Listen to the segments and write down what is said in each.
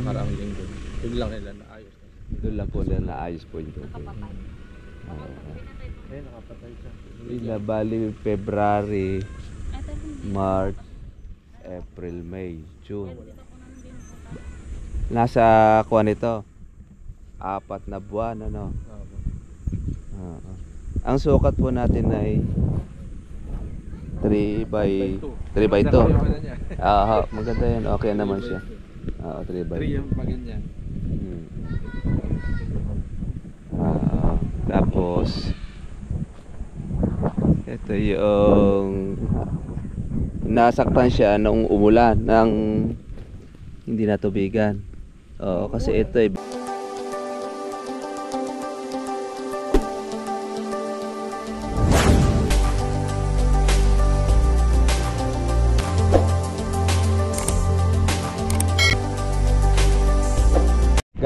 nakaraang linggo. Biglang nila naayos. Doon lang po nila naayos po yung tubig. Eh, nakapatay siya. Hindi na bali February, March, April, May, June. Nasa kuwan ito. 4 na buwan ano. Oo. Ang sukat po natin ay 3 by 2. Maganda yan. Okay naman siya. Oo, 3 by 2. 3 yung paganyan. Tapos ito yung nasaktan siya nung umulan ng hindi natubigan. Oo, kasi ito ay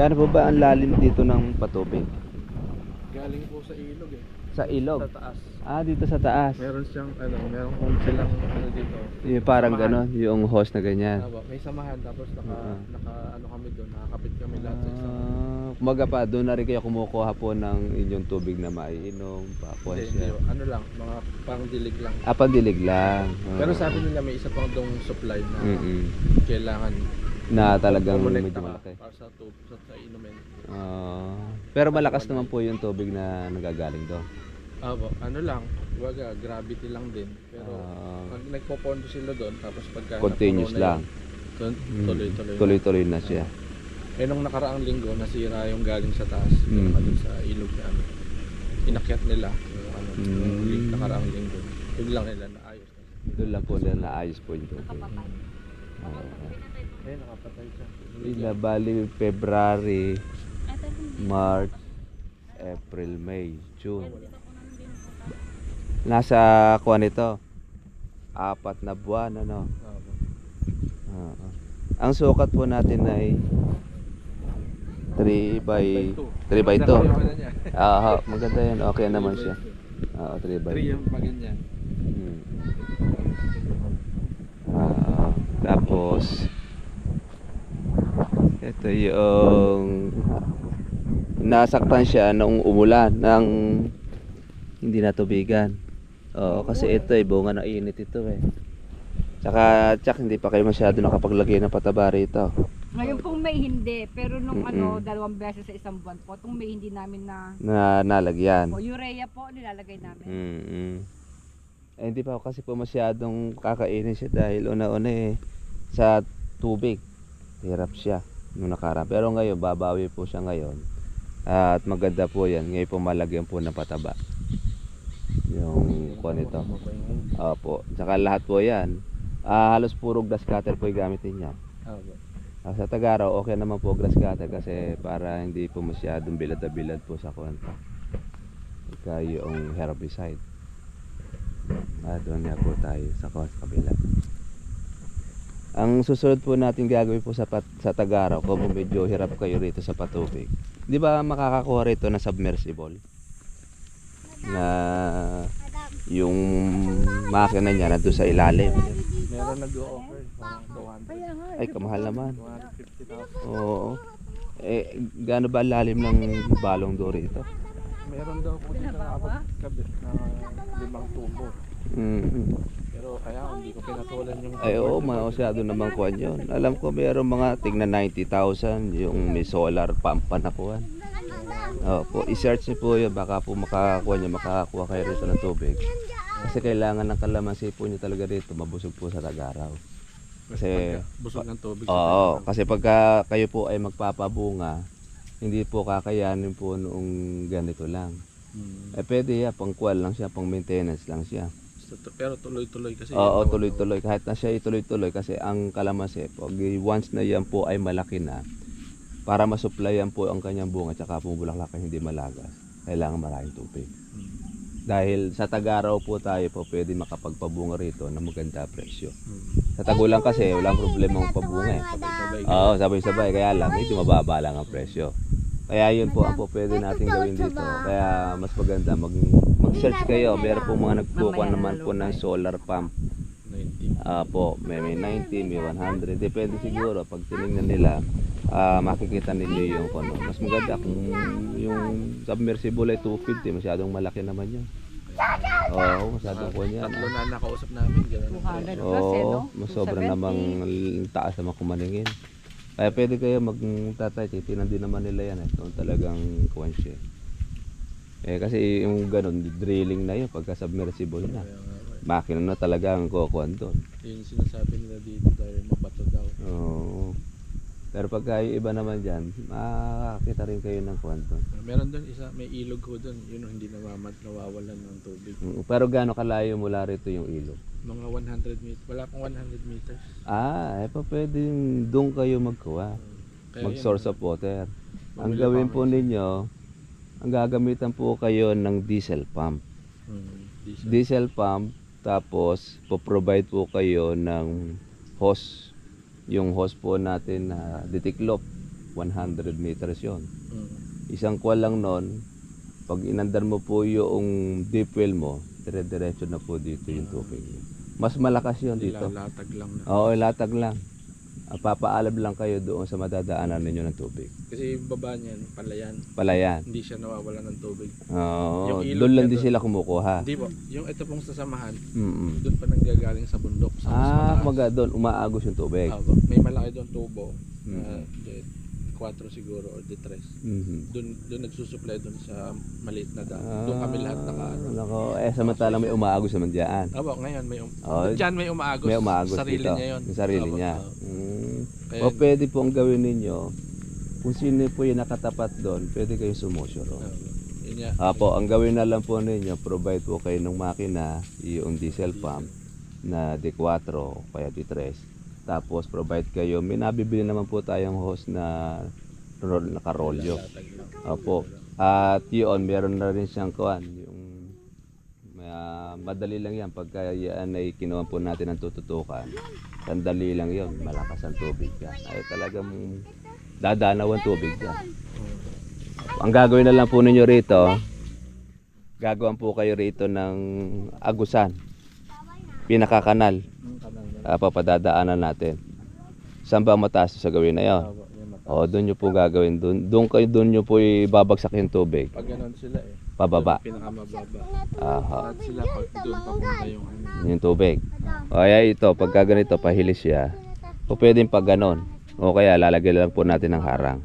gaano po ba ang lalim dito ng patubig? Galing po sa ilog eh. Sa ilog? Sa taas. Dito sa taas. Meron siyang meron kung silang dito. Yung parang samahan. ganon, yung hose na ganyan. May samahan tapos naka kami doon, nakakapit kami lahat sa isang. Kumaga pa, doon na rin kayo kumukuha po ng inyong tubig na maiinom, pakuha siya. Ano lang, mga pangdilig lang. Pandilig lang. Pero sabi nila may isa pang dong supply na kailangan na talagang kumonekta medyo ka malaki. para sa inumin. Pero malakas naman po yung tubig na nagagaling doon. Ano lang, waga gravity lang din. Pero pag nagpopondo sila doon, tapos pagka continuous lang. Tuloy-tuloy na siya. Eh nung nakaraang linggo nasira yung galing sa taas, yung sa ilog na inakyat nila yung nakaraang linggo. Biglang nila naayos. Doon lang po nila naayos po yung tubig. Eh, nakapatay siya. Hindi na bali February, March, April, May, June. Nasa kuwan ito. 4 na buwan ano. Ang sukat po natin ay 3 by 2. Maganda yan. Okay naman siya. 3 by 2. 3 yung paganyan. Tapos ito yung nasaktan siya nung umulan ng hindi natubigan. Oo, kasi ito ay bunga na init ito eh. Tsaka hindi pa kayo masyado nakapaglagay ng pataba rito. Ngayon pong May hindi, pero nung 2 beses sa isang buwan po, itong May hindi namin na nalagyan. urea po nilalagay namin. Eh, hindi pa kasi po masyadong kakainin siya dahil una-una eh sa tubig. Hirap siya nung nakaraan. Pero ngayon babawi po siya ngayon. At maganda po yan. Ngayon po malagyan po ng pataba. Yung kuha nito. Opo. Tsaka lahat po yan. Halos puro grass cutter po yung gamitin niya. Sa Tagaraw okay naman po grass cutter kasi para hindi po masyadong bilad-bilad po sa kuwanta. Ika yung herbicide. Doon nga po tayo sa kabila. Ang susunod po natin gagawin po sa Tagaraw kung medyo hirap kayo rito sa patubig. Di ba makakakuha rito na submersible? Na yung makina niya nandun sa ilalim. Meron nag-o-offer parang 200. Ay, kamahal naman. 250,000. Oo. Eh, gaano ba lalim ng balong do rito? Meron daw po dito nakapagkabit na 5 tubo. Pero kaya hindi ko pinatulan yung Ay, oo, masyado naman kuhan yun. Alam ko meron mga tingnan 90,000 yung may solar pump pa na kuhan. Opo, i-search niyo po yun. Baka po makakakuha kayo rito ng tubig. Kasi kailangan ng kalamansi po niyo talaga rito. Mabusog po sa Tagaraw. Kasi busog ng tubig. oo, kasi pagka kayo po ay magpapabunga, hindi po kakayanin po noong ganito lang. Eh pwede yan, pang kuwan lang siya, pang maintenance lang siya. Pero tuloy-tuloy kasi. Oo, tuloy-tuloy. Kahit na siya ituloy-tuloy kasi ang kalamansi, pag once na yan po ay malaki na, para masupplyan po ang kanyang bunga tsaka po bulaklak ay hindi malagas, kailangan maraming tubig. Dahil sa Tagaraw po tayo po pwede makapagpabunga rito na maganda presyo. Sa Tagulang kasi walang problema ang pabunga eh. Oo, sabay-sabay, kaya lang medyo mababa lang ang presyo. Kaya yun po ang po pwede natin gawin dito. Kaya mas maganda mag-search kayo. Meron po mga nagkukuha naman po ng solar pump. 90. Po, may 90, may 100. Depende siguro pag tinignan nila. makikita ninyo yung ano. Mas maganda kung yung submersible ay 250, masyadong malaki naman yun. Oo, masyadong po yan. Tatlo na nakausap namin. 200 plus eh, no? Oo, mas sobra 270. namang taas naman kumaningin. Kaya pwede kayo magtatay, titinan din naman nila yan kung talagang kuwan siya. Kasi yung ganun, drilling na yun pagka submersible na. Makina na talaga ang kukuhan doon. Yung sinasabi nila dito dahil mabato daw. Oo. Pero pagka yung iba naman dyan, makakita rin kayo ng kuwan doon. Meron doon isa, may ilog ko doon. Yun hindi nawawalan ng tubig. Pero gaano kalayo mula rito yung ilog? Mga 100 meters. Wala pang 100 meters. Pa pwedeng doon kayo magkuha. Kaya Mag-source yun, of water. Ang bumili gawin kami. po ninyo, ang gagamitan po kayo ng diesel pump. Diesel. Diesel pump, tapos po-provide po kayo ng hose. Yung hose po natin na ditiklop, 100 meters yon. Isang kuwan lang nun, pag inandar mo po yung deep well mo, dire-diretso na po dito yung tubig. Mas malakas yon dito. Latag lang na. Oo, latag lang. Papaalab lang kayo doon sa madadaanan ninyo ng tubig. Kasi yung baba niyan, palayan. Palayan. Hindi siya nawawalan ng tubig. Oo, Yung ilog doon lang niya din doon. sila kumukuha. Hindi po. Yung ito pong sasamahan, Mm-mm. doon pa nanggagaling sa bundok. Sa mas mataas. Kumaga doon, umaagos yung tubig. Aba, may malaki doon tubo. Mhm. 4 siguro or de 3. Mhm. Doon nagsusupply doon sa maliit na dam. Doon kami lahat Nako, samantalang may umaagos naman diyan. Aba, ngayon may diyan may umaagos. May umaagos Sarili dito. niya 'yon. Yung sarili Aba, niya. Kaya, O pwede po ang gawin ninyo, kung sino po yung nakatapat doon, pwede kayong sumusuro. yun nga. Apo, ang gawin na lang po ninyo, provide po kayo ng makina, yung diesel pump na D4 o kaya D3. Tapos provide kayo, may nabibili naman po tayong hose na nakarolyo. Opo. At yun, meron na rin siyang kuhan, yung madali lang yan pagka yan ay kinuha po natin ang tututukan. Sandali lang yon, malakas ang tubig yan. Ay talagang dadanaw ang tubig yan. Ang gagawin na lang po ninyo rito, gagawan po kayo rito ng agusan, pinakakanal. Papadadaanan natin. Saan ba mataas sa gawin na yun? O, doon nyo po gagawin. Doon nyo po ibabagsak yung tubig. Pag ganun sila Pababa. Pinakamababa. Aha. At sila pag doon papunta yung Yung tubig. O kaya ito, pagka ganito, pahilis siya. O pwedeng pag ganon. O kaya lalagyan lang po natin ng harang.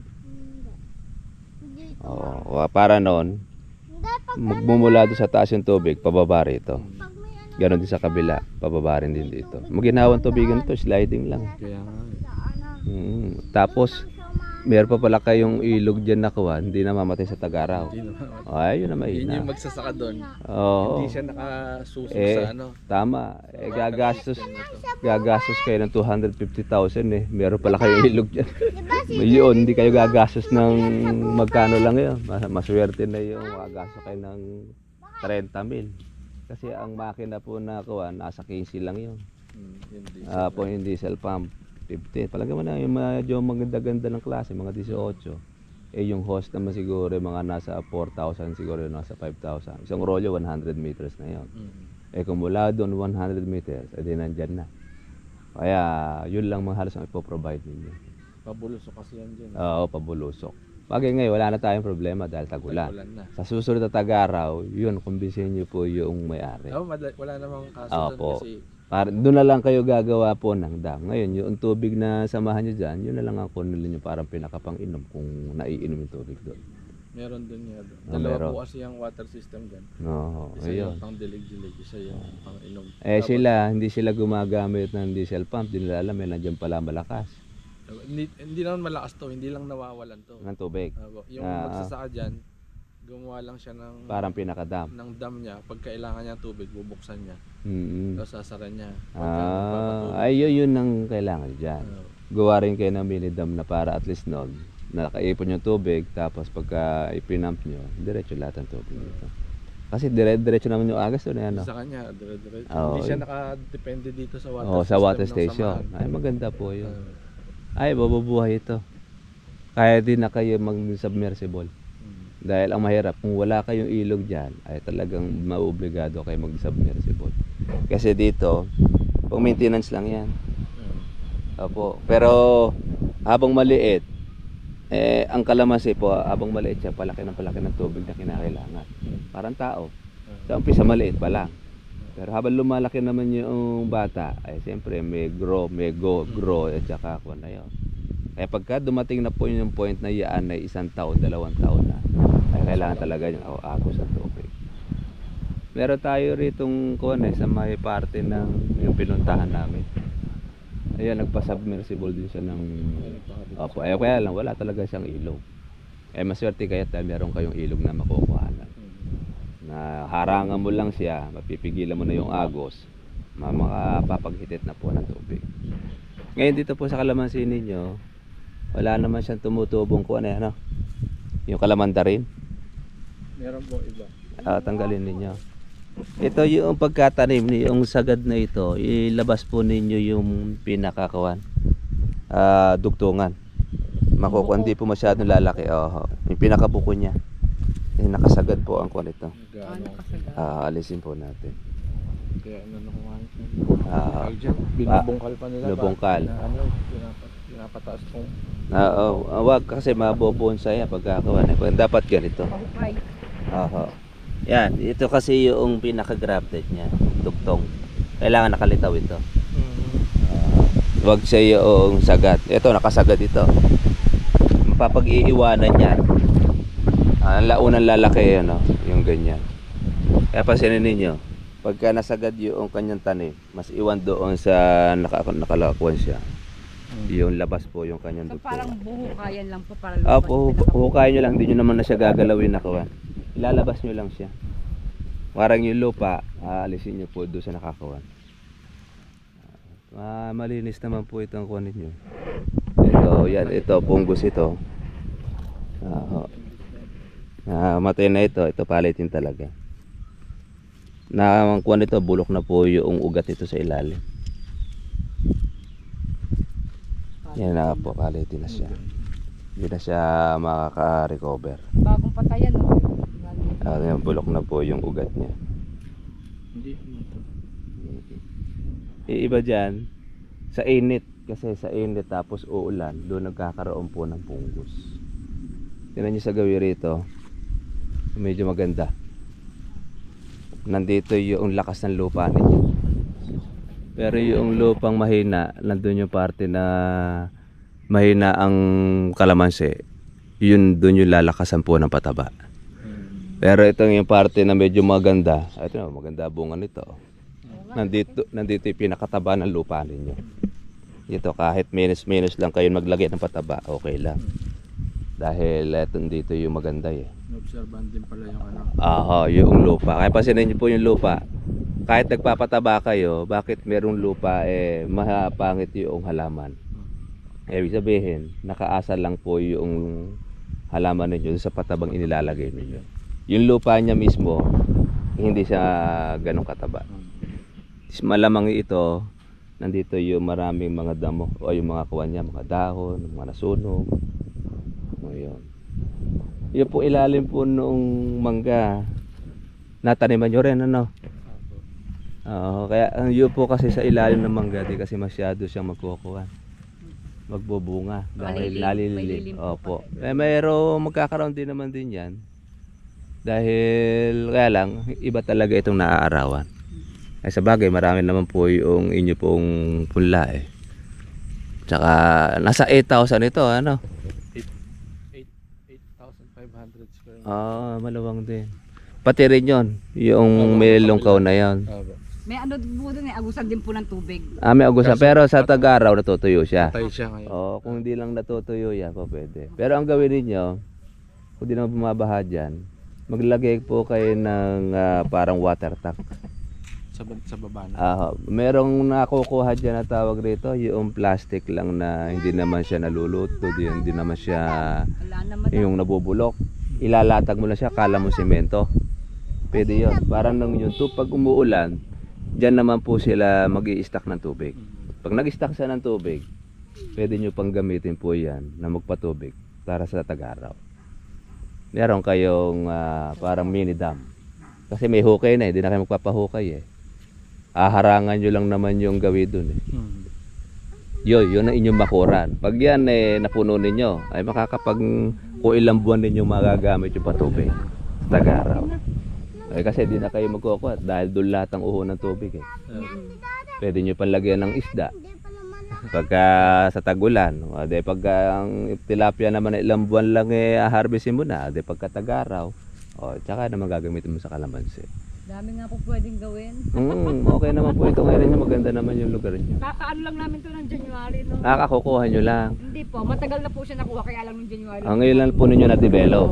O, para noon, magmumula doon sa taas yung tubig, pababa rito. Ganon din sa kabila, pababa rin din dito. Maginawang tubigan to, sliding lang. Kaya nga. Tapos, meron pa pala kayong ilog dyan na kuha, hindi namamatay sa tag-araw. Hindi naman. Ay, yun na Yun mahina. yung magsasaka doon. Oo. Hindi siya nakasuso Eh, sa ano. Tama. Gagastos kayo ng 250,000 Meron pala kayong ilog dyan. Yun, hindi kayo gagastos ng magkano lang yun. Maswerte na yung gagastos kayo ng 30,000. Kasi ang makina po na kuha, nasa 15 lang yun. Po yung diesel pump, 15. Palagay mo na yung medyo maganda-ganda ng klase, mga 18. Yung hose naman siguro, mga nasa 4,000 siguro, nasa 5,000. Isang rolyo, 100 meters na yun. Kung mula doon 100 meters, edi nandyan na. Kaya yun lang mga halos ang ipoprovide ninyo. Pabulusok kasi yan dyan. Oo, pabulusok. Bagay ngayon, wala na tayong problema dahil tagulan. Tagulan na. Sa susunod na tag-araw, yun, kumbinsin niyo po yung may-ari. Wala namang kaso Opo. doon kasi Doon na lang kayo gagawa po ng dam. Ngayon, yung tubig na samahan nyo dyan, yun na lang ang kunin nyo parang pinakapang-inom kung naiinom yung tubig doon. meron doon nga doon. meron. Dalawa po kasi yung water system dyan. Oo, Isa ayun. yung pang dilig-dilig, isa yung pang inom. Sila, hindi sila gumagamit ng diesel pump. Hindi nila alam, nandiyan pala malakas Hindi naman malakas to, hindi lang nawawalan to. ng tubig. Yung magsasaka dyan, gumawa lang siya ng Parang pinakadam. ng dam niya. Pag kailangan niya tubig, bubuksan niya. Mm-hmm. Tapos sasara niya. Yun ang kailangan dyan. Gawa rin kayo ng mini dam na para at least noon, nakaipon yung tubig, tapos pagka ipinump nyo, diretso lahat ng tubig dito. Kasi diretso naman yung agas doon. Ano? Sa kanya, dire-diretso. Oo. Hindi siya nakadepende dito sa water system. Sa water ng station. samahan. Ay, maganda po yun. Ay, mabubuhay ito. Kaya din na kayo mag-submersible. Dahil ang mahirap, kung wala kayong ilog dyan, ay talagang maobligado kayo mag-submersible. Kasi dito, pang maintenance lang yan. Opo. Pero habang maliit, Ang kalamansi po, abang maliit siya, palaki ng tubig na kinakailangan. Parang tao. Sa umpisa maliit pa lang. Pero habang lumalaki naman yung bata, ay siyempre may grow, at saka ako na yun. Kaya pagka dumating na po yung point na yaan ay 1 taon, 2 taon na, ay kailangan talaga yung agos ng tubig. Meron tayo ritong sa may parte ng yung pinuntahan namin. Ayan, nagpa-submersible din siya ng... Opo, kaya lang, wala talaga siyang ilog. Maswerte kaya dahil meron kayong ilog na makukuhanan. Na harangan mo lang siya, mapipigilan mo na yung agos, makapapaghitit na po ng tubig. Ngayon dito po sa kalamansi ninyo, wala naman siyang tumutubong ano? Yung kalamanda rin. Meron po iba. Tanggalin ninyo. Ito yung pagkatanim, yung sagad na ito, ilabas po ninyo yung pinakakawan, dugtungan. Makukuha, hindi po masyadong lalaki. Yung pinakabuko niya. Nakasagad po ang kuwan ito. Alisin po natin. Kaya nakuha dyan. Binubungkal pa nila. Binubungkal. Pinapataas kong... Wag kasi mabobonsay pagkakawan. Dapat ganito. Yan, ito kasi yung pinaka-grafted niya, dugtong. Kailangan nakalitaw ito. Wag siya yung sagad. Ito, nakasagad ito. Mapapag-iiwanan yan. Unang lalaki yun, yung ganyan. Kaya pasinin ninyo, pagka nasagad yung kanyang tanim, mas iwan doon sa nakalakuan siya. Yung labas po yung kanyang So dugtong. parang buhukayan lang po para lumabas. Hukayin nyo lang, hindi nyo naman na siya gagalawin na kawan. Ilalabas nyo lang siya. Parang yung lupa, aalisin nyo po doon sa nakakawan. Malinis naman po itong kuwan ninyo. Ito, punggos ito. Matay na ito palitin talaga. Ang kuwan nito, bulok na po yung ugat nito sa ilalim. Yan na po, palitin na siya. Hindi na siya makaka-recover. Bagong patayan, no? Bulok na po yung ugat niya. Hindi. Iba dyan, sa init. Kasi sa init tapos uulan, doon nagkakaroon po ng punggos. Tingnan nyo sa gawi rito, medyo maganda. Nandito yung lakas ng lupa ninyo. Pero yung lupang mahina, nandun yung parte na mahina ang kalamansi, yun doon yung lalakasan po ng pataba. Pero itong yung parte na medyo maganda, ito na, maganda bunga nito. Nandito yung pinakataba ng lupa ninyo. Ito kahit minus lang kayo maglagay ng pataba, okay lang. Dahil dito yung maganda Observan din pala yung yung lupa. Kaya pasinin niyo po yung lupa. Kahit nagpapataba kayo, bakit merong lupa mahapangit yung halaman? Ibig sabihin, nakaasa lang po yung halaman ninyo sa patabang inilalagay ninyo. Yung lupa niya mismo, hindi siya ganong kataba. Malamang ito, nandito yung maraming mga damo o yung mga kuwan niya, mga dahon, mga nasunog. Yun. Yun po ilalim po noong mangga. Nataniman nyo rin, ano? Kaya yun po kasi sa ilalim ng mangga, di kasi masyado siyang magkukuhan. Magbubunga dahil nalililim. Opo. Mayroong magkakaroon din naman din yan. Dahil kaya lang, iba talaga itong naaarawan. Ay sa bagay, marami naman po yung inyo pong punla Tsaka nasa 8,000 ito, ano? 8,500 square meter. Malawang din. Pati rin yun, yung may lungkaw na yun. May ano po doon agusan din po ng tubig. May agusan, pero sa tag-araw natutuyo siya. Patay siya ngayon. Kung hindi lang natutuyo yan, pa pwede. Pero ang gawin niyo, kung di naman bumabaha dyan, maglagay po kayo ng parang water tank. Sa baba na. Merong nakukuha dyan na tawag rito, yung plastic lang na hindi naman siya naluluto, hindi naman siya yung nabubulok. Ilalatag mo lang siya, kala mo semento. Pwede yun. Parang nang yun, pag umuulan, dyan naman po sila mag-i-stack ng tubig. Pag nag-stack siya ng tubig, pwede nyo pang gamitin po yan na magpatubig para sa tag-araw. Meron kayong parang mini dam. Kasi may hukay na hindi na kayo magpapahukay Harangan nyo lang naman yung gawin dun yun ang inyong bakuran. Pag yan napuno ninyo, ay makakapag kung ilang buwan ninyong magagamit yung patubig sa Tag-Araw. Kasi di na kayo magkukuha dahil doon lahat ang uho ng tubig Pwede nyo panlagyan ng isda. Pagka sa tagulan, pagka ang tilapia naman na ilang buwan lang harvestin mo na, pagka Tag-Araw, tsaka naman gagamitin mo sa kalamansi. Dami nga po pwedeng gawin. Okay naman po ito ngayon, maganda naman yung lugar niyo. Kakaano lang namin to ng January, no? Nakakukuha nyo lang. Hindi po, matagal na po siya nakuha, kaya lang ng January. Ngayon lang po ninyo na-develop.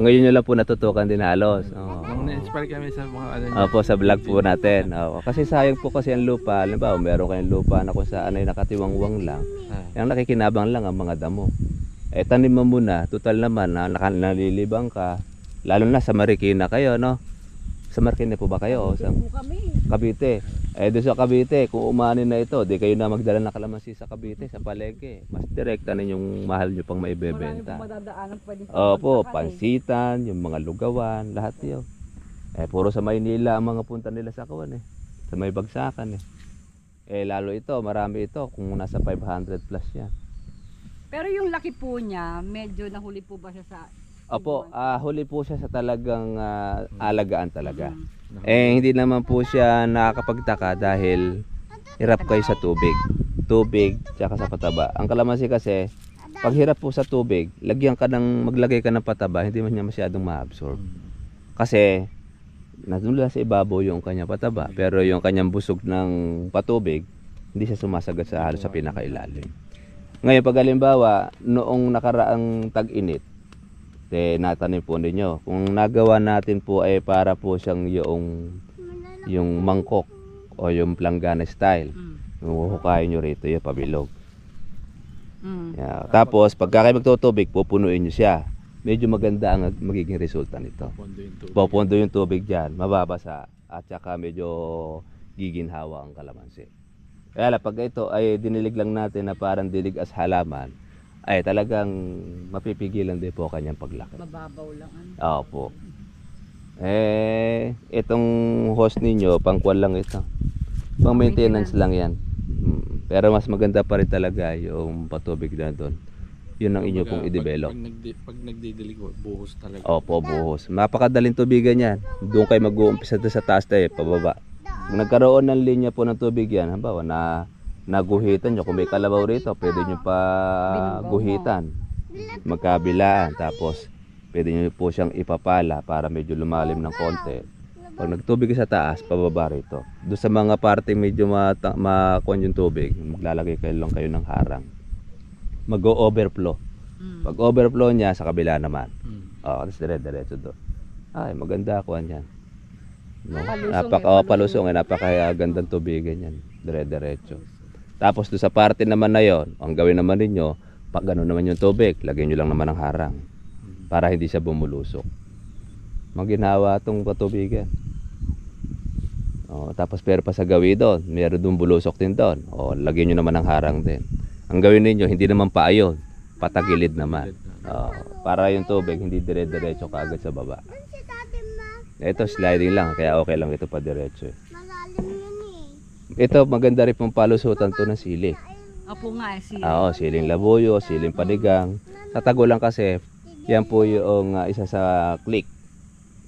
Ngayon nyo lang po natutukan din halos. Nung na-inspire kami sa mga ano Opo, sa vlog po natin. Kasi sayang po kasi ang lupa. Halimbawa, meron kayong lupa na kung saan ay nakatiwangwang lang. Yung nakikinabang lang ang mga damo. Tanim mo muna. Total naman, nalilibang ka. Lalo na sa Marikina kayo, no? Sa Marikina po ba kayo? Sa Cavite. Doon sa Cavite, kung umanin na ito, di kayo na magdala ng kalamansi sa Cavite, sa palengke. Mas direkta ninyong mahal nyo pang maibebenta. Marami po madadaanan pwedeng Opo, pansitan, yung mga lugawan, lahat yun. Puro sa Maynila ang mga punta nila sa kawan Sa may bagsakan lalo ito, marami ito, kung nasa 500 plus yan. Pero yung laki po niya, medyo nahuli po ba siya sa... Opo, huli po siya sa talagang alagaan talaga. Hindi naman po siya nakakapagtaka dahil hirap kayo sa tubig. Tubig, tsaka sa pataba. Ang kalamansi kasi, pag hirap po sa tubig, maglagay ka ng pataba, hindi man niya masyadong ma-absorb. Kasi, nandun sa ibabaw yung kanyang pataba, pero yung kanyang busog ng patubig, hindi siya sumasagat sa halos sa pinakailalim. Ngayon, pag halimbawa, noong nakaraang tag-init, natanim po ninyo. Kung nagawa natin po ay para po siyang yung mangkok o yung planggana style. Huhukayin nyo rito yung pabilog. Tapos, pagka kayo magtutubig, pupunuin nyo siya. Medyo maganda ang magiging resulta nito. Pupundo yung tubig dyan, mababasa, at saka medyo giginhawa ang kalamansi. Kaya pag ito ay dinilig lang natin na parang dilig as halaman, ay talagang mapipigilan din po kanyang paglaki. Mababaw lang. Opo. Itong host ninyo, pangkuan lang ito. Pang maintenance lang yan. Pero mas maganda pa rin talaga yung patubig na doon. Yun ang inyo pong i-develop. Pag nagdidilig, buhos talaga. Opo, buhos. Mapakadaling tubigan yan. Doon kayo mag-uumpisa sa taas tayo, pababa. Kung nagkaroon ng linya po ng tubig yan, halimbawa na naguhitan nyo, kung may kalabaw rito, pwede nyo pa guhitan, magkabilaan, tapos pwede nyo po siyang ipapala para medyo lumalim ng konti. Pag nagtubig sa taas, pababa rito. Doon sa mga parte medyo makon yung tubig, maglalagay kayo ng harang. Mag-overflow. Pag overflow niya, sa kabila naman. Tapos dire-diretso doon. Ay, maganda ako yan. No? Palusong, napakagandang tubigan yan. Dire-diretso. Tapos doon sa parte naman na yon, ang gawin naman ninyo, pag gano'n naman yung tubig, lagyan nyo lang naman ng harang para hindi siya bumulusok. Maginhawa itong patubigan. Tapos pero pa sa gawi doon, meron doon bulusok din doon. Lagyan nyo naman ng harang din. Ang gawin ninyo, hindi naman paayon, patagilid naman. Para yung tubig hindi dire-diretso kaagad sa baba. Ito sliding lang, kaya okay lang ito pa diretso. Ito maganda rin pong palusutan to ng sili. Opo nga sili. Siling labuyo, siling panigang. Sa tagulan kasi, yan po yung isa sa click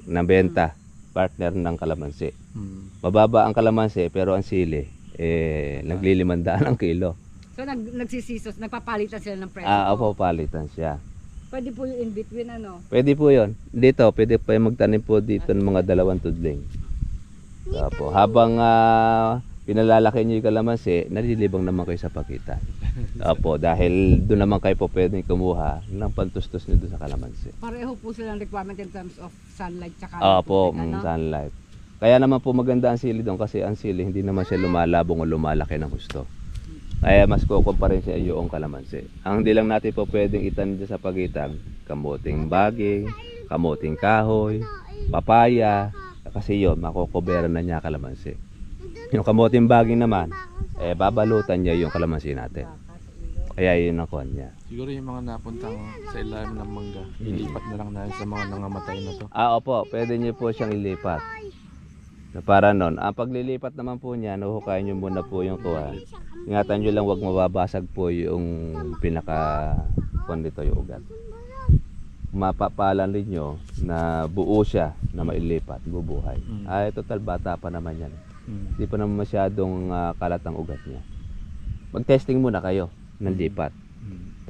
na benta, partner ng kalamansi. Mababa ang kalamansi pero ang sili, naglilimandaan ang kilo. So nagsisisos, nagpapalitan sila ng presyo. Opo, palitan siya. Pwede po yung in between Pwede po yun. Dito, pwede pa yung magtanim po dito ng mga 2 tudling. Habang pinalalaki nyo yung kalamansi, nalilibang naman kayo sa pakitan. Dahil doon naman kayo po pwedeng kumuha ng pantustos nyo doon sa kalamansi. Pareho po silang requirement in terms of sunlight tsaka sunlight. Kaya naman po maganda ang sili doon kasi ang sili hindi naman siya lumalabong o lumalaki ng gusto. Kaya mas kukumpara siya yung kalamansi. Ang hindi lang natin po pwedeng itanim dyan sa pagitan, kamuting baging, kamuting kahoy, papaya, kasi yun, makukubera na niya kalamansi. Yung kamuting baging naman, babalutan niya yung kalamansi natin. Kaya yun ang kuhan niya. Siguro yung mga napuntang sa ilalim ng mangga, ilipat na lang natin sa mga nangamatay na to. Opo, pwede niyo po siyang ilipat. Para nun, ang paglilipat naman po niya, nahuhukayin nyo muna po yung kuwan. Ingatan nyo lang, wag mababasag po yung pinaka kuwan dito, yung ugat. Mapapalan ninyo na buo siya na mailipat, bubuhay. Ay, total bata pa naman yan. Hindi pa naman masyadong kalat ang ugat niya. Mag-testing muna kayo ng lipat.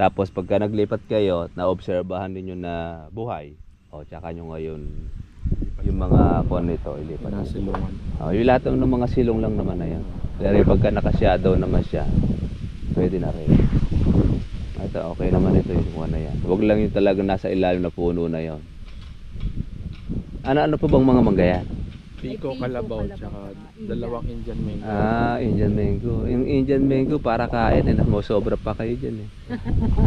Tapos pagka naglipat kayo, naobserbahan ninyo na buhay, o tsaka nyo ngayon yung mga kuwan nito, ilipat. Nasilungan. Yung lahat ng mga silong lang naman na yan. Pero pagka nakashadow naman siya, pwede na rin. Ito, okay naman ito yung kuwan na yan. Huwag lang yung talagang nasa ilalim na puno na yon. Ano pa bang mga mangga yan? Pico, kalabaw, tsaka dalawang Indian mango. Indian mango. Yung Indian mango para kain, sobra pa kayo dyan eh.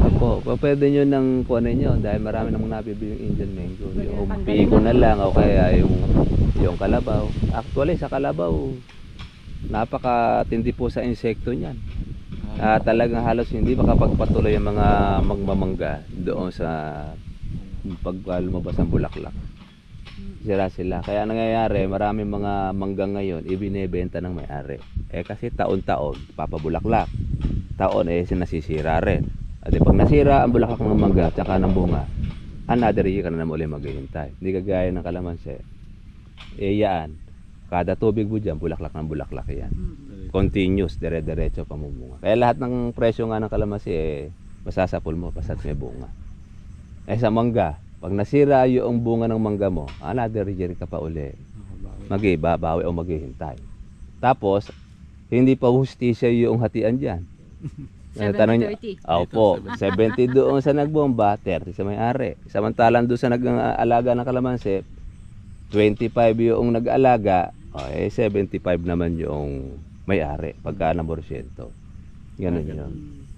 Opo, pwede nyo nang kuhanin nyo dahil marami namang nabibili yung Indian mango. Yung pico na lang o kaya yung kalabaw. Actually sa kalabaw, napakatindi po sa insekto niyan. Talagang halos hindi makapagpatuloy yung mga magmamangga doon sa pagkalumabas ng bulaklak. Sira sila. Kaya nangyayari, maraming mga mangga ngayon ibinebenta ng may-ari. Kasi taon-taon papabulaklak. Taon sinasisira rin. At pag nasira ang bulaklak ng mangga at saka ng bunga, another year ka na naman ulit maghihintay. Hindi kagaya ng kalamansi. Yan. Kada tubig mo dyan, bulaklak ng bulaklak yan. Continuous, dire-diretso pamumunga. Kaya lahat ng presyo nga ng kalamansi masasapol mo basta't may bunga. Sa mangga, pag nasira yung bunga ng mangga mo, another year ka pa uli. Mag-ibabawi o maghihintay. Tapos, hindi pa hustisya yung hatian dyan. 70-30. Opo, 70 doon sa nagbomba, 30 sa may-ari. Samantalang doon sa nag-alaga ng kalamansi, 25 yung nag-alaga, 75 naman yung may-ari, pagka ng porsyento. Ganun yun.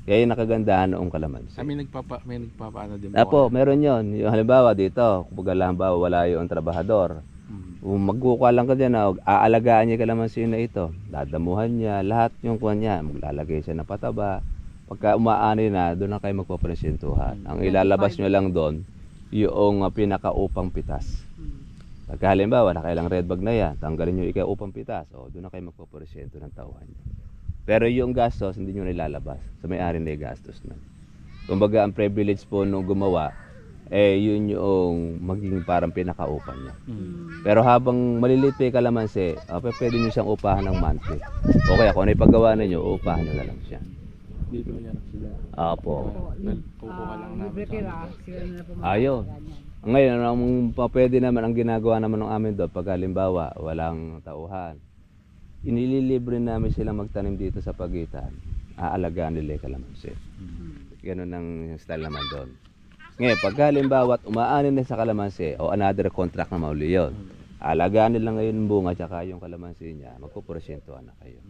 Kaya yung nakagandahan noong kalamansi. May nagpapaano din po. Apo, meron yon. Yung halimbawa dito, kung halimbawa wala yung trabahador, magkukuha lang ka dyan na aalagaan niya kalamansi na ito. Dadamuhan niya, lahat yung kuha niya. Maglalagay siya ng pataba. Pagka umaani na, doon na kayo magpapresyentuhan. Ang ilalabas nyo lang doon, yung pinakaupang pitas. Pagka halimbawa, nakailang red bag na yan, tanggalin nyo ikaupang pitas. Doon na kayo magpapresyento ng tauhan niya. Pero yung gastos, hindi nyo nilalabas. So may-ari na yung gastos na. Kumbaga, ang privilege po nung gumawa, yun yung maging parang pinakaupan niya. Pero habang maliliit pa yung kalamansi, pwede nyo siyang upahan ng monthly. O kaya kung ano yung paggawa ninyo, upahan nyo na lang siya. Dito yan sila. Opo. Kukuha lang namin. Libre kira, sila na po Ayun. Ngayon, pwede naman ang ginagawa naman ng amin doon, pag halimbawa, walang tauhan. Inililibre namin sila magtanim dito sa pagitan. Aalagaan nila yung kalamansi. Ganun ang style naman doon. Ngayon, pag halimbawa umaanin na sa kalamansi o another contract na mauli yun, aalagaan nila ngayon yung bunga tsaka yung kalamansi niya, magpuporosyentuhan na kayo.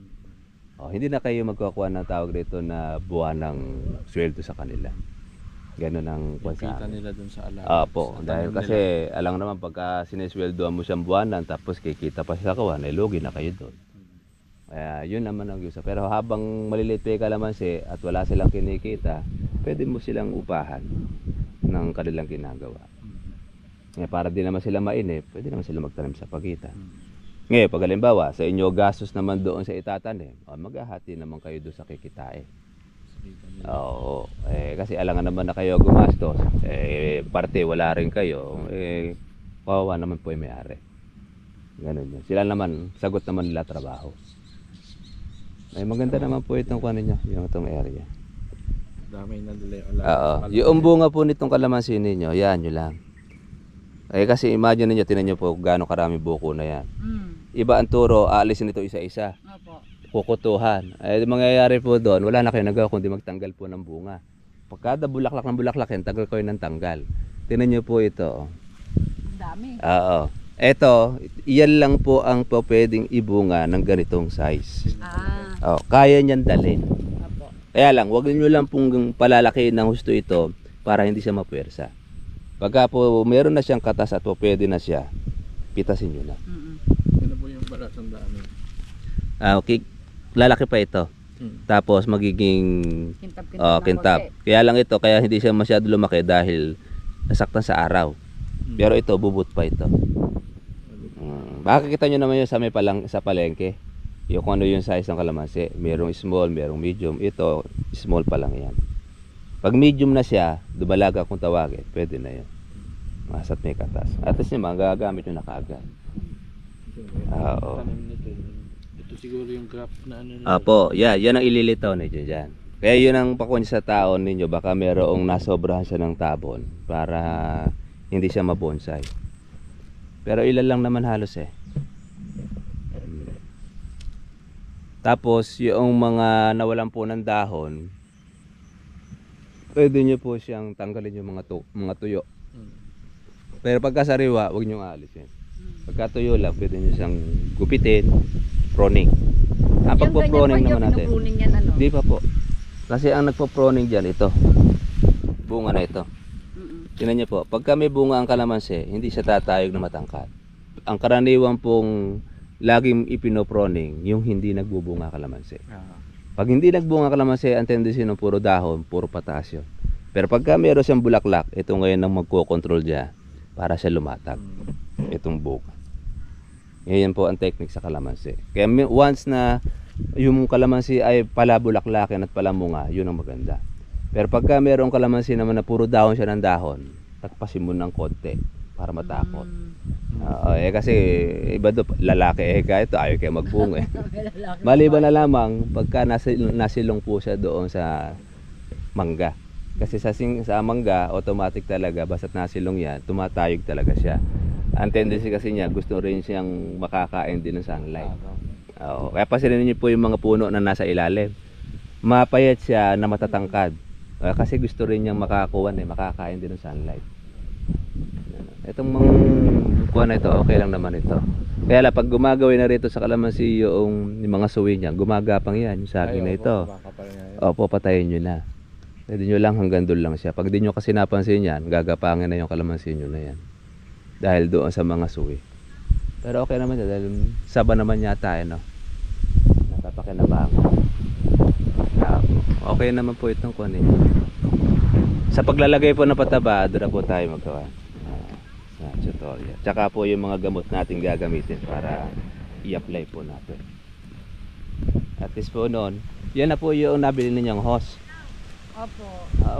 Hindi na kayo magkukuha ng tawag dito na buwan ng sweldo sa kanila. Ganun ang Kita nila dun sa alaga. Opo, dahil kasi alam naman pagka sinesweldoan mo siyang buwanan tapos kikita pa siya sa kawan, lugi na kayo doon. Kaya yun naman ang gusto. Pero habang maliliit pa yung kalamansi at wala silang kinikita, pwede mo silang upahan ng kanilang ginagawa. Ngayon, para di naman sila mainip, pwede naman sila magtanim sa pagitan. Ngayon, pag halimbawa, sa inyo gastos naman doon sa itatanim, maghahati naman kayo doon sa kikitain. Oo, kasi alangan naman na kayo gumastos. Parte wala rin kayo. Kawawa naman po yung may-ari. Ganun yun. Sila naman, sagot naman nila trabaho. Maganda naman po itong kunin niya, yung itong area. Dami na nila yung Oo. Yung bunga po nitong kalamansi ninyo, yan yun lang. Kasi imagine niyo, tinan niyo po gaano karami buko na yan. Iba ang turo, aalisin ito isa-isa. Opo. Kukutuhan. Mangyayari po doon, wala na kayo nagawa kundi magtanggal po ng bunga. Pagkada bulaklak ng bulaklak yan, tagal kayo ng tanggal. Tinan niyo po ito. Ang dami. Oo. Ito, iyan lang po ang pwedeng ibunga ng ganitong size. Kaya niyan dalhin. Opo. Kaya lang, wag niyo lang pong palalaki ng husto ito para hindi siya mapuwersa. Pagka po meron na siyang katas at po pwede na siya, pitasin niyo na. Ano po yung balat ng dami? Okay, lalaki pa ito. Tapos magiging kintab. Kaya lang ito, kaya hindi siya masyado lumaki dahil nasaktan sa araw. Pero ito, bubut pa ito. Makikita nyo naman yun sa may sa palengke. Yung kung ano yung size ng kalamansi. Merong small, merong medium. Ito, small pa lang yan. Pag medium na siya, dumalaga kung tawagin, pwede na yan. Masat may katas. At least naman, gagamit nyo na kaagad. Oo. Ito siguro yung graph na ano. Apo, yan ang ililitaw ninyo dyan. Kaya yun ang pakunya sa taon ninyo. Baka merong nasobrahan siya ng tabon para hindi siya mabonsai. Pero ilan lang naman halos eh. Tapos yung mga nawalan po ng dahon, pwede nyo po siyang tanggalin yung mga tuyo. Pero pagka sariwa, huwag nyo aalisin. Pagka tuyo lang, pwede nyo siyang gupitin, proning. Ang pagpo-proning naman natin. Hindi pa po. Kasi ang nagpo-proning dyan, ito. Bunga na ito. Tingnan nyo po, pagka may bunga ang kalamansi, hindi siya tatayog na matangkad. Ang karaniwan pong laging ipinoproning, yung hindi nagbubunga kalamansi. Pag hindi nagbunga kalamansi, ang tendency ng puro dahon, puro pataas yun. Pero pagka meron siyang bulaklak, ito ngayon ang magko-control dyan para siya lumatag. Itong bunga. Yan po ang technique sa kalamansi. Kaya once na yung kalamansi ay pala bulaklakin at pala munga, yun ang maganda. Pero pagka merong kalamansi naman na puro dahon siya ng dahon, takpasin mo ng konti para matakot. Kasi iba do lalaki kahit ayaw kayo magbunga. Maliban na lamang pagka nasilong po siya doon sa mangga. Kasi sa mangga, automatic talaga, basta't nasilong yan, tumatayog talaga siya. Ang tendency kasi niya, gusto rin siyang makakain din ng sunlight. Kaya pasilin niyo po yung mga puno na nasa ilalim. Mapayat siya na matatangkad. Kasi gusto rin niyang makakain din ng sunlight. Itong mga kuha na ito, okay lang naman ito. Kaya lang, pag gumagawin na rito sa kalamansi yung mga suwi niya, gumagapang yan, yung saging na ito. Opo, patayin nyo na. Pwede nyo lang hanggang doon lang siya. Pag di nyo kasi napansin yan, gagapangin na yung kalamansi nyo na yan. Dahil doon sa mga suwi. Pero okay naman siya, dahil saba naman yata no? Nakapakinabangan. Okay naman po itong kunin. Sa paglalagay po ng pataba, doon na po tayo magawa. Tutorial. Tsaka po yung mga gamot natin gagamitin para i-apply po natin. At least po noon, yan na po yung nabili ninyong hose. Opo.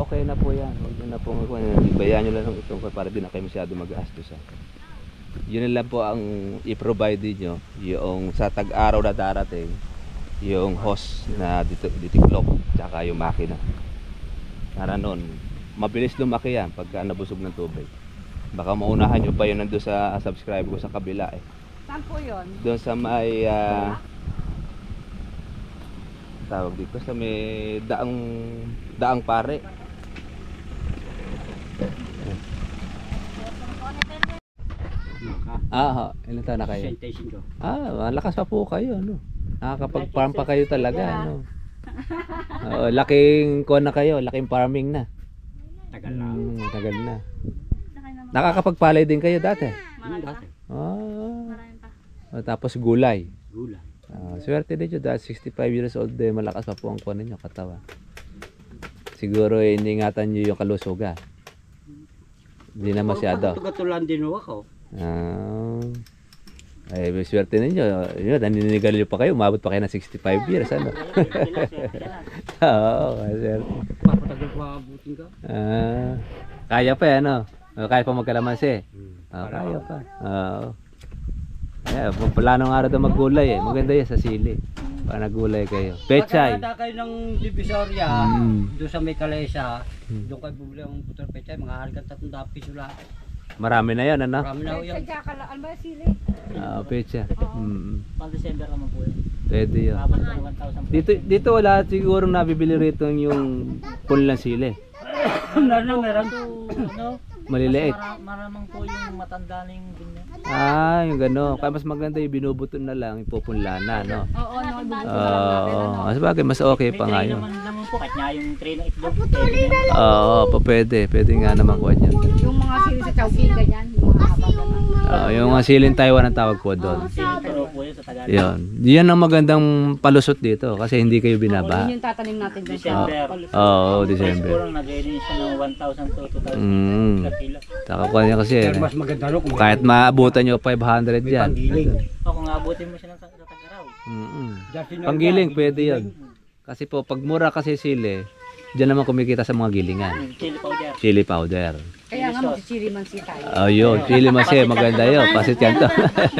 Okay na po yan. Huwag na po ibayan nyo lang itong para di na kayo masyado mag-gastos. Yun lang po ang i-provide nyo yung sa tag-araw na darating yung hose na ditiklop tsaka yung makina. Para noon, mabilis lumaki yan pagka nabusog ng tubig. Baka maunahan nyo pa yun nandun sa subscribe ko sa kabila eh. Saan po yun? Doon sa may tawag dito sa may daang pare. Ilan taon na kayo? Malakas pa po kayo, no? Nakakapag-farm pa kayo talaga, no? Laking kuha na kayo, laking farming na. Tagal na. Tagal na. Nakakapagpalay din kayo dati? Dati. Tapos gulay. Gulay. Swerte din nyo dahil 65 years old din, malakas pa po ang kuha ninyo katawan. Siguro iningatan nyo yung kalusugan. Hindi na masyado. Tugatulan din ako. Swerte ninyo. Naninigal nyo pa kayo, umabot pa kayo ng 65 years. Ano? Oo, swerte. Papatagal pa abutin ka? Kaya pa ano? Kaya pa magkalamansi. Kaya pa. Plano nga rin daw maggulay eh. Maganda yan sa sili. Para nagulay kayo. Pechay. Pagkakata kayo ng Divisoria, doon sa may Kalesa, doon kayo bumili ang putol pechay, mga halagang 300 piso lang. Marami na yan, ano? Marami na ho yan. Ano ba sili? Pecha. Pang December naman po yun. Pwede yun. Abot ng 1,000. Dito wala siguro nabibili rito yung pulang sili. Meron. Maliliit. Maramang po yung matanda na yung ganyan. Yung gano'n. Kaya mas maganda yung binubuton na lang, ipupunla na, no? Oo, Sabagay, mas okay pa nga yun. Naman po, kahit nga yung tray ng itlog. Pwede nga naman kuha niyan. yung mga sili sa Chowking, ganyan. Yung mga haba ganun. Yung silin Taiwan ang tawag po doon. Pero po yun sa Tagalog. Yun. Yan ang magandang palusot dito kasi hindi kayo binaba. Yun yung tatanim natin dyan. December. Oo, Price December. po lang nag-release siya ng 1,000 to 2,000 per kilo. Taka niya kasi Pero mas maganda no kung kahit maabutan nyo 500 may yan. panggiling. O kung abutin mo siya ng sa Tagaraw. Diyan Panggiling, pwede yan. Kasi po, pag mura kasi sili, dyan naman kumikita sa mga gilingan. Chili powder. Chili powder. Kaya nga mag-chili man si tayo. Oh, yun. Chili masi, maganda yun. Pasit kanto.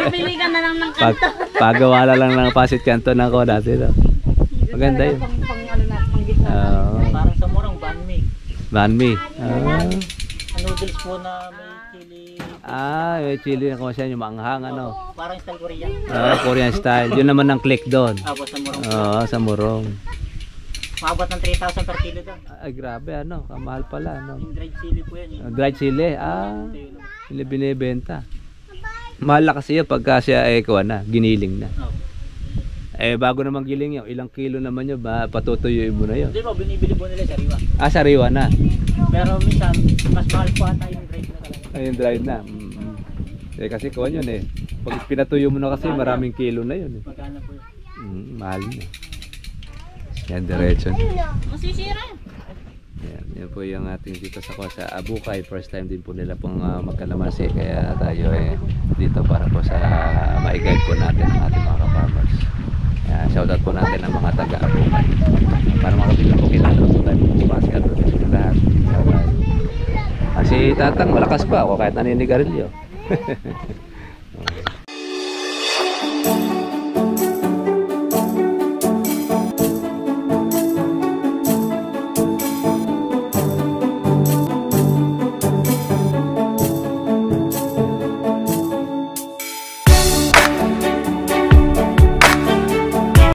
Bibili ka na lang ng Pagawa lang ng pasit kanto na ko dati. No? Maganda yun. Pang ano na, pang gitna. Parang sa murang banh mi. Banh mi. Noodles po na may chili. May chili na kung saan yung maanghang, ano. Parang style Korean. Korean style. Yun naman ang click doon. Tapos sa murang. Sa Murong. Maabot ng 3,000 per kilo doon. Ay, grabe, ano. Kamahal pala, ano. Yung dried chili po yan. Dried chili. Sila binibenta. Mahal na kasi yun pagka siya, kuha na, giniling na. Bago naman giling yun, ilang kilo naman yun, patutuyuin mo na yun. Hindi po, binibili po nila sariwa. Sariwa na. Pero minsan, mas mahal po ata yung dried na talaga. Ayun, dried na. Kasi kuha yun Pag pinatuyo mo na kasi, maraming kilo na yun Magkano po yun? Mahal na. Yan, diretso na. Masisira. Yan po yung ating dito sa Abukay. First time din po nila pong magkalamansi. Kaya tayo dito para po sa ma-guide po natin ang ating mga ka-farmers. Shoutout po natin ang mga taga-Abukay. Para makapila po kilala sa tayo bukas. At lahat. Si Tatang malakas pa ako kahit naninigarilyo.